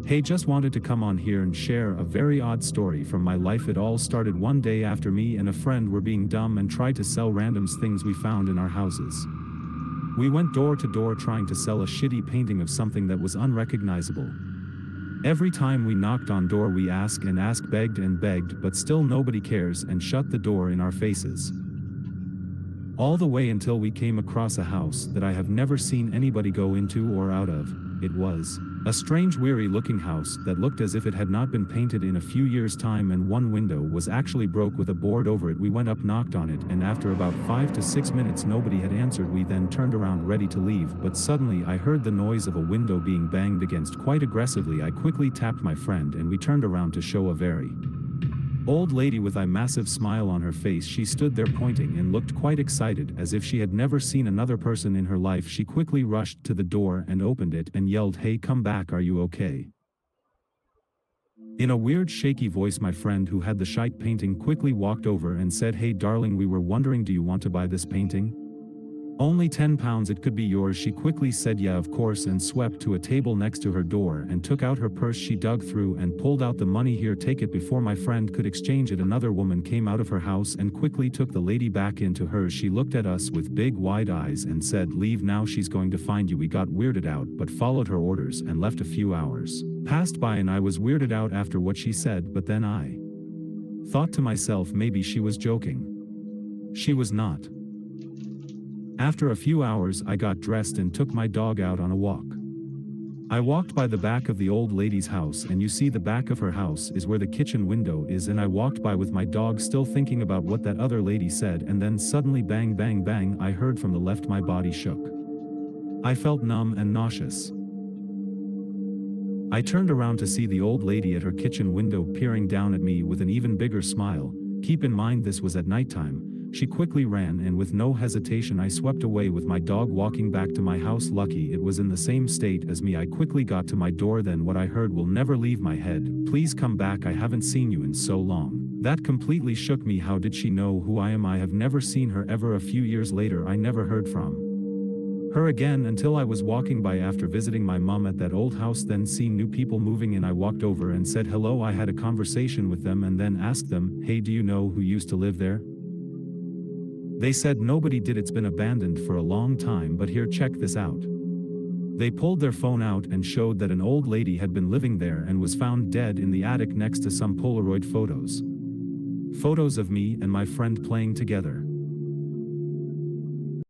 Hey, just wanted to come on here and share a very odd story from my life. It all started one day after me and a friend were being dumb and tried to sell random things we found in our houses. We went door to door trying to sell a shitty painting of something that was unrecognizable. Every time we knocked on door we asked and asked, begged and begged, but still nobody cares and shut the door in our faces. All the way until we came across a house that I have never seen anybody go into or out of. It was a strange, weary looking house that looked as if it had not been painted in a few years' time, and one window was actually broke with a board over it. We went up, knocked on it, and after about 5 to 6 minutes nobody had answered. We then turned around ready to leave, but suddenly I heard the noise of a window being banged against quite aggressively. I quickly tapped my friend and we turned around to show a very old lady with a massive smile on her face. She stood there pointing and looked quite excited, as if she had never seen another person in her life. She quickly rushed to the door and opened it and yelled, "Hey, come back, are you okay?" In a weird shaky voice, my friend who had the shite painting quickly walked over and said, "Hey darling, we were wondering, do you want to buy this painting? Only £10, it could be yours." She quickly said yeah of course and swept to a table next to her door and took out her purse. She dug through and pulled out the money. "Here, take it." Before my friend could exchange it, another woman came out of her house and quickly took the lady back into hers. She looked at us with big wide eyes and said, "Leave now, she's going to find you." We got weirded out but followed her orders and left. A few hours passed by and I was weirded out after what she said, but then I thought to myself maybe she was joking. She was not. After a few hours I got dressed and took my dog out on a walk. I walked by the back of the old lady's house, and you see the back of her house is where the kitchen window is, and I walked by with my dog still thinking about what that other lady said, and then suddenly bang bang bang I heard from the left. My body shook. I felt numb and nauseous. I turned around to see the old lady at her kitchen window peering down at me with an even bigger smile. Keep in mind this was at nighttime. She quickly ran, and with no hesitation I swept away with my dog, walking back to my house. Lucky it was in the same state as me. I quickly got to my door. Then what I heard will never leave my head. "Please come back, I haven't seen you in so long." That completely shook me. How did she know who I am? I have never seen her ever. A few years later I never heard from her again until I was walking by after visiting my mom at that old house, then seen new people moving in. I walked over and said hello. I had a conversation with them and then asked them, "Hey, do you know who used to live there?" They said nobody did. It's been abandoned for a long time, but here, check this out. They pulled their phone out and showed that an old lady had been living there and was found dead in the attic next to some Polaroid photos. Photos of me and my friend playing together.